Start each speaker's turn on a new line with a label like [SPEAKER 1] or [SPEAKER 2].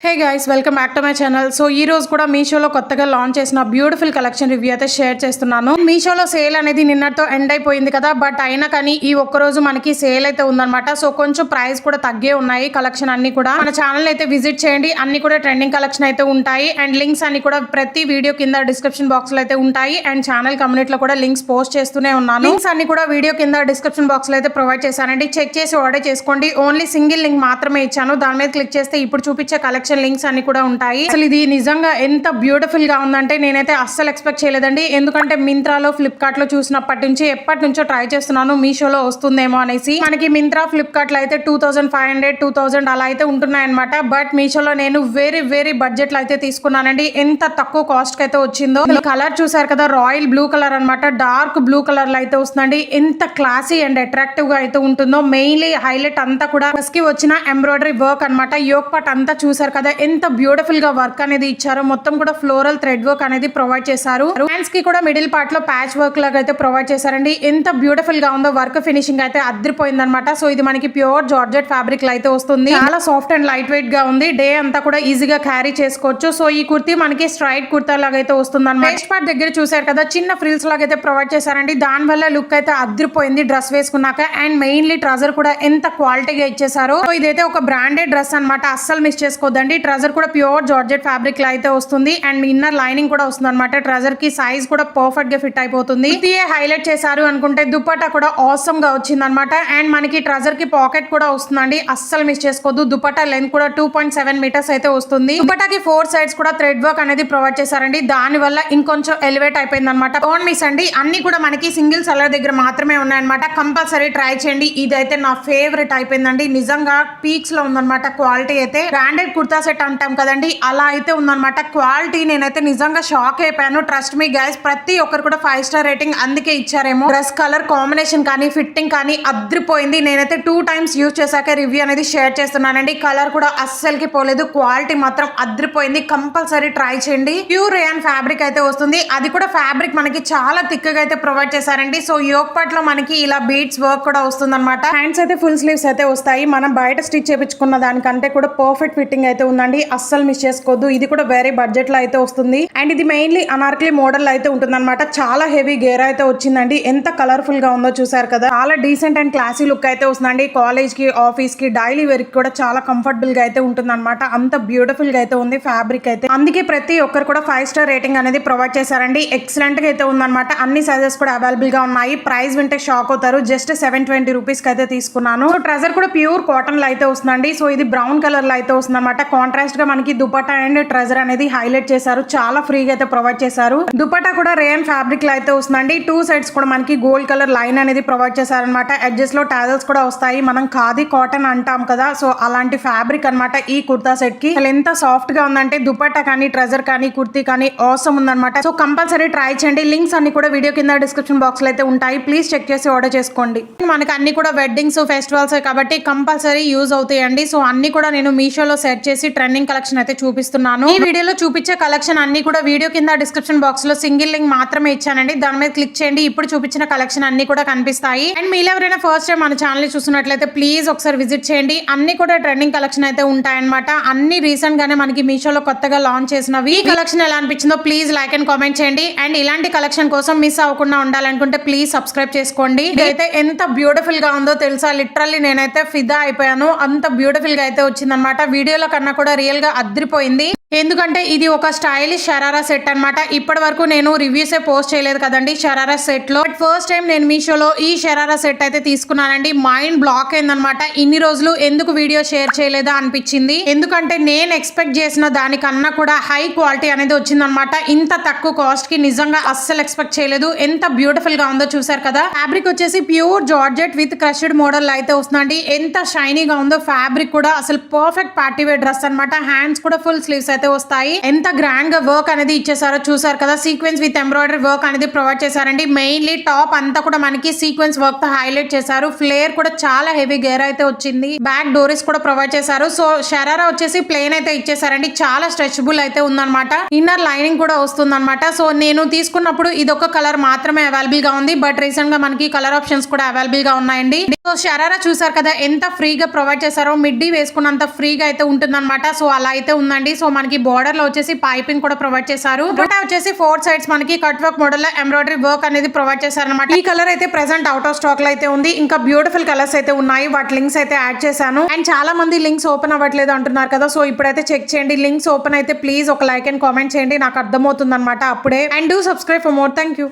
[SPEAKER 1] Hey guys welcome back to my channel. So ఈ రోజు కూడా మీషోలో కొత్తగా లాంచ్ చేసిన బ్యూటిఫుల్ కలెక్షన్ రివ్యూ అయితే షేర్ చేస్తున్నాను. మీషోలో సేల్ అనేది నిన్నటితో ఎండ్ అయిపోయింది కదా, బట్ అయినా కానీ ఈ ఒక్క రోజు మనకి సేల్ అయితే ఉందన్నమాట. సో కొంచెం ప్రైస్ కూడా తగ్గే ఉన్నాయి. కలెక్షన్ అన్ని కూడా మన ఛానల్ అయితే విజిట్ చేయండి. అన్ని కూడా ట్రెండింగ్ కలెక్షన్ అయితే ఉంటాయి. అండ్ లింక్స్ అన్ని కూడా ప్రతి వీడియో కింద డిస్క్రిప్షన్ బాక్స్ లో అయితే ఉంటాయి. అండ్ ఛానల్ కమ్యూనిటీలో కూడా లింక్స్ పోస్ట్ చేస్తూనే ఉన్నాను. లింక్స్ అన్ని కూడా వీడియో కింద డిస్క్రిప్షన్ బాక్స్ లో అయితే ప్రొవైడ్ చేశానండి. చెక్ చేసి ఆర్డర్ చేసుకోండి. ఓన్లీ సింగిల్ లింక్ మాత్రమే ఇచ్చాను. దాని మీద క్లిక్ చేస్తే ఇప్పుడు చూపించే కలెక్షన్ లింక్స్ అన్ని కూడా ఉంటాయి. అసలు ఇది నిజంగా ఎంత బ్యూటిఫుల్ గా ఉందంటే నేనైతే అస్సలు ఎక్స్పెక్ట్ చేయలేదండి. ఎందుకంటే మింత్రాలో ఫ్లిప్కార్ట్ లో చూసినప్పటి నుంచి ఎప్పటి నుంచో ట్రై చేస్తున్నాను మీషోలో వస్తుందేమో అనేసి. మనకి మింత్రా ఫ్లిప్కార్ట్ లో అయితే 2500 2000 అలా అయితే ఉంటున్నాయన్నమాట. బట్ మీషోలో నేను వెరీ బడ్జెట్ లో అయితే తీసుకున్నానండి. ఎంత తక్కువ కాస్ట్ కి అయితే వచ్చిందో. కలర్ చూసారు కదా, రాయల్ బ్లూ కలర్ అనమాట. డార్క్ బ్లూ కలర్ లో అయితే వస్తుందండి. ఎంత క్లాసీ అండ్ అట్రాక్టివ్ గా అయితే ఉంటుందో. మెయిన్లీ హైలైట్ అంతా కూడా కి వచ్చిన ఎంబ్రాయిడరీ వర్క్ అనమాట. యోక్ పార్ట్ అంతా చూసారు కదా, ఎంత బ్యూటిఫుల్ గా వర్క్ అనేది ఇచ్చారు. మొత్తం కూడా ఫ్లోరల్ థ్రెడ్ వర్క్ అనేది ప్రొవైడ్ చేశారు. హ్యాండ్స్ కి కూడా మిడిల్ పార్ట్ లో ప్యాచ్ వర్క్ లాగా అయితే ప్రొవైడ్ చేశారండి. ఎంత బ్యూటిఫుల్ గా ఉందో. వర్క్ ఫినిషింగ్ అయితే అదిరిపోయింది అనమాట. సో ఇది మనకి ప్యూర్ జార్జెట్ ఫ్యాబ్రిక్ లో అయితే వస్తుంది. చాలా సాఫ్ట్ అండ్ లైట్ వెయిట్ గా ఉంది. డే అంతా కూడా ఈజీగా క్యారీ చేసుకోవచ్చు. సో ఈ కుర్తీ మనకి స్ట్రైట్ కుర్తా లాగా అయితే వస్తుంది అనమాట. నెక్స్ట్ పార్ట్ దగ్గర చూసారు కదా, చిన్న ఫ్రిల్స్ లాగా అయితే ప్రొవైడ్ చేశారండి. దాని వల్ల లుక్ అయితే అదిరిపోయింది డ్రెస్ వేసుకున్నాక. అండ్ మెయిన్లీ ట్రజర్ కూడా ఎంత క్వాలిటీగా ఇచ్చేసారో. సో ఇదైతే ఒక బ్రాండెడ్ డ్రెస్ అనమాట. అస్సలు మిస్ చేసుకోవద్దండి. ట్రజర్ కూడా ప్యూర్ జార్జెట్ ఫ్యాబ్రిక్ లో అయితే వస్తుంది. అండ్ ఇన్నర్ లైనింగ్ కూడా వస్తుంది అనమాట. ట్రజర్ కి సైజ్ కూడా పర్ఫెక్ట్ గా ఫిట్ అయిపోతుంది. ఇదే హైలైట్ చేశారు అనుకుంటే దుపట్టా కూడా ఆసమ్ గా వచ్చింది అనమాట. అండ్ మనకి ట్రజర్ కి పాకెట్ కూడా వస్తుందండి. అస్సలు మిస్ చేసుకోవద్దు. దుపట్టా లెంత్ కూడా 2.7 మీటర్స్ అయితే వస్తుంది. దుపట్టాకి 4 సైడ్స్ కూడా థ్రెడ్ వర్క్ అనేది ప్రొవైడ్ చేశారండి. దాని వల్ల ఇంకొంచెం ఎలివేట్ అయిపోయింది అనమాట. డోంట్ మిస్ అండి. అన్ని కూడా మనకి సింగిల్ సెల్లర్ దగ్గర మాత్రమే ఉన్నాయన్నమాట. కంపల్సరీ ట్రై చేయండి. ఇదైతే నా ఫేవరెట్ అయిపోయిందండి. నిజంగా పీక్స్ లో ఉందన్నమాట. క్వాలిటీ అయితే బ్రాండెడ్ కుర్తా సెట్ అంటాం కదండి, అలా అయితే ఉందన్నమాట. క్వాలిటీ నేనైతే నిజంగా షాక్ అయిపోయాను. ట్రస్ట్ మీ గైస్, ప్రతి ఒక్కరు కూడా 5 స్టార్ రేటింగ్ అందుకే ఇచ్చారేమో. డ్రెస్ కలర్ కాంబినేషన్ కానీ ఫిట్టింగ్ కానీ అద్రిపోయింది. నేనైతే 2 టైమ్స్ యూజ్ చేశాక రివ్యూ అనేది షేర్ చేస్తున్నానండి. కలర్ కూడా అస్సలకి పోలేదు. క్వాలిటీ మాత్రం అద్రిపోయింది. కంపల్సరీ ట్రై చేయండి. ప్యూర్ రేయాన్ ఫ్యాబ్రిక్ అయితే వస్తుంది. అది కూడా ఫ్యాబ్రిక్ మనకి చాలా థిక్ గా అయితే ప్రొవైడ్ చేశారండి. సో యోక్ పార్ట్ లో మనకి ఇలా బీడ్స్ వర్క్ కూడా వస్తుంది అనమాట. హ్యాండ్స్ అయితే ఫుల్ స్లీవ్స్ అయితే వస్తాయి. మనం బయట స్టిచ్ చేయించుకున్న దానికంటే కూడా పర్ఫెక్ట్ ఫిట్టింగ్ అయితే ఉందండి. అస్సలు మిస్ చేసుకోవద్దు. ఇది కూడా వెరీ బడ్జెట్ లో అయితే వస్తుంది. అండ్ ఇది మెయిన్లీ అనార్కలి మోడల్ అయితే ఉంటుంది అనమాట. చాలా హెవీ గేర్ అయితే వచ్చిందండి. ఎంత కలర్ఫుల్ గా ఉందో చూసారు కదా. చాలా డీసెంట్ అండ్ క్లాసీ లుక్ అయితే వస్తుందండి. కాలేజ్ కి, ఆఫీస్ కి, డైలీ వేర్ కి కూడా చాలా కంఫర్టబుల్ గా అయితే ఉంటుంది అనమాట. అంత బ్యూటిఫుల్ గా అయితే ఉంది ఫ్యాబ్రిక్ అయితే. అందుకే ప్రతి ఒక్కరు కూడా 5 స్టార్ రేటింగ్ అనేది ప్రొవైడ్ చేశారండి. ఎక్సలెంట్ గా అయితే ఉందన్నమాట. అన్ని సైజెస్ కూడా అవైలబుల్ గా ఉన్నాయి. ప్రైస్ వింటే షాక్ అవుతారు. జస్ట్ 720 రూపీస్ కి అయితే తీసుకున్నాను. సో ట్రజర్ కూడా ప్యూర్ కాటన్ లో అయితే వస్తుందండి. సో ఇది బ్రౌన్ కలర్ లో అయితే వస్తుంది అనమాట. కాంట్రాస్ట్ గా మనకి దుపట్టా అండ్ ట్రజర్ అనేది హైలైట్ చేశారు. చాలా ఫ్రీగా అయితే ప్రొవైడ్ చేశారు. దుపట్టా కూడా రేయన్ ఫ్యాబ్రిక్ లో అయితే వస్తుందండి. 2 సైడ్స్ కూడా మనకి గోల్డ్ కలర్ లైన్ అనేది ప్రొవైడ్ చేశారనమాట. ఎడ్జెస్ లో టాజల్స్ కూడా వస్తాయి. మనం ఖాదీ కాటన్ అంటాం కదా, సో అలాంటి ఫ్యాబ్రిక్ అనమాట ఈ కుర్తా సెట్ కి. ఎంత సాఫ్ట్ గా ఉందంటే దుపట్టా కానీ, ట్రజర్ కానీ, కుర్తీ కానీ ఆసమ్ ఉందన్నమాట. సో కంపల్సరీ ట్రై చేయండి. లింక్స్ అన్ని కూడా వీడియో కింద డిస్క్రిప్షన్ బాక్స్ లో అయితే ఉంటాయి. ప్లీజ్ చెక్ చేసి ఆర్డర్ చేసుకోండి. మనకి అన్ని కూడా వెడ్డింగ్స్, ఫెస్టివల్స్ కాబట్టి కంపల్సరీ యూజ్ అవుతాయండి. సో అన్ని కూడా నేను మీషోలో సెట్ చేసి ట్రెండింగ్ కలెక్షన్ అయితే చూపిస్తున్నాను. ఈ వీడియోలో చూపించే కలెక్షన్ అన్ని కూడా వీడియో కింద డిస్క్రిప్షన్ బాక్స్ లో సింగిల్ లింక్ మాత్రమే ఇచ్చానండి. దాని మీద క్లిక్ చేయండి. ఇప్పుడు చూపించిన కలెక్షన్ అన్ని కూడా కనిపిస్తాయి. అండ్ మీరు ఎవరైనా ఫస్ట్ టైం మన ఛానల్ చూస్తున్నట్లయితే ప్లీజ్ ఒకసారి విజిట్ చేయండి. అన్ని కూడా ట్రెండింగ్ కలెక్షన్ అయితే ఉంటాయన్నమాట. అన్ని రీసెంట్ గానే మనకి మీషోలో కొత్తగా లాంచ్ చేసినవి. ఈ కలెక్షన్ ఎలా అనిపించిందో ప్లీజ్ లైక్ అండ్ కామెంట్ చేయండి. అండ్ ఇలాంటి కలెక్షన్ కోసం మిస్ అవ్వకుండా ఉండాలనుకుంటే ప్లీజ్ సబ్స్క్రైబ్ చేసుకోండి. ఇదైతే ఎంత బ్యూటిఫుల్ గా ఉందో తెలుసా. లిటరల్లీ నేనైతే ఫిదా అయిపోయాను. అంత బ్యూటిఫుల్ గా అయితే వచ్చిందనమాట. వీడియోలో కన్నా కూడా రియల్ గా అద్రిపోయింది. ఎందుకంటే ఇది ఒక స్టైలిష్ షరారా సెట్ అనమాట. ఇప్పటి వరకు నేను రివ్యూసే పోస్ట్ చేయలేదు కదండి షరారా సెట్ లో. బట్ ఫస్ట్ టైం నేను మీషోలో ఈ షరారా సెట్ అయితే తీసుకున్నానండి. మైండ్ బ్లాక్ అయిందనమాట. ఇన్ని రోజులు ఎందుకు వీడియో షేర్ చేయలేదా అనిపించింది. ఎందుకంటే నేను ఎక్స్పెక్ట్ చేసిన దానికన్నా కూడా హై క్వాలిటీ అనేది వచ్చిందనమాట. ఇంత తక్కువ కాస్ట్ కి నిజంగా అస్సలు ఎక్స్పెక్ట్ చేయలేదు. ఎంత బ్యూటిఫుల్ గా ఉందో చూసారు కదా. ఫ్యాబ్రిక్ వచ్చేసి pure georgette with crushed model అయితే వస్తుందండి. ఎంత షైనీగా ఉందో ఫ్యాబ్రిక్ కూడా. అసలు పర్ఫెక్ట్ పార్టీ వేర్ డ్రెస్ అనమాట. హ్యాండ్స్ కూడా ఫుల్ స్లీవ్స్ అయితే వస్తాయి. ఎంత గ్రాండ్ గా వర్క్ అనేది ఇచ్చేసారో చూసారు కదా. సీక్వెన్స్ విత్ ఎంబ్రాయిడరీ వర్క్ అనేది ప్రొవైడ్ చేశారండి. మెయిన్లీ టాప్ అంతా కూడా మనకి సీక్వెన్స్ వర్క్ తో హైలైట్ చేశారు. ఫ్లేర్ కూడా చాలా హెవీ గేర్ అయితే వచ్చింది. బ్యాక్ డోరీస్ కూడా ప్రొవైడ్ చేశారు. సో షరారా వచ్చేసి ప్లేన్ అయితే ఇచ్చేసారండి. చాలా స్ట్రెచబుల్ అయితే ఉందన్నమాట. ఇన్నర్ లైనింగ్ కూడా వస్తుంది అనమాట. సో నేను తీసుకున్నప్పుడు ఇదొక కలర్ మాత్రమే అవైలబుల్ గా ఉంది. బట్ రీసెంట్ గా మనకి కలర్ ఆప్షన్స్ కూడా అవైలబుల్ గా ఉన్నాయండి. సో షరారా చూసారు కదా ఎంత ఫ్రీగా ప్రొవైడ్ చేశారో, మిడ్డీ వేసుకున్నంత ఫ్రీగా అయితే ఉంటుందన్నమాట. సో అలా అయితే ఉందండి. సో మనకి బోర్డర్ లో వచ్చేసి పైపింగ్ కూడా ప్రొవైడ్ చేశారు. బట్ వచ్చేసి 4 సైడ్స్ మనకి కట్ వర్క్ మోడల్ లో ఎంబ్రాయిడరీ వర్క్ అనేది ప్రొవైడ్ చేశారనమాట. ఈ కలర్ అయితే ప్రెసెంట్ అవుట్ ఆఫ్ స్టాక్ లో అయితే ఉంది. ఇంకా బ్యూటిఫుల్ కలర్స్ అయితే ఉన్నాయి. వాటి లింక్స్ అయితే యాడ్ చేశాను. అండ్ చాలా మంది లింక్స్ ఓపెన్ అవ్వట్లేదు అంటున్నారు కదా. సో ఇప్పుడైతే చెక్ చేయండి. లింక్స్ ఓపెన్ అయితే ప్లీజ్ ఒక లైక్ అండ్ కామెంట్ చేయండి. నాకు అర్థమవుతుంది అనమాట అప్పుడే. And do subscribe for more. Thank you.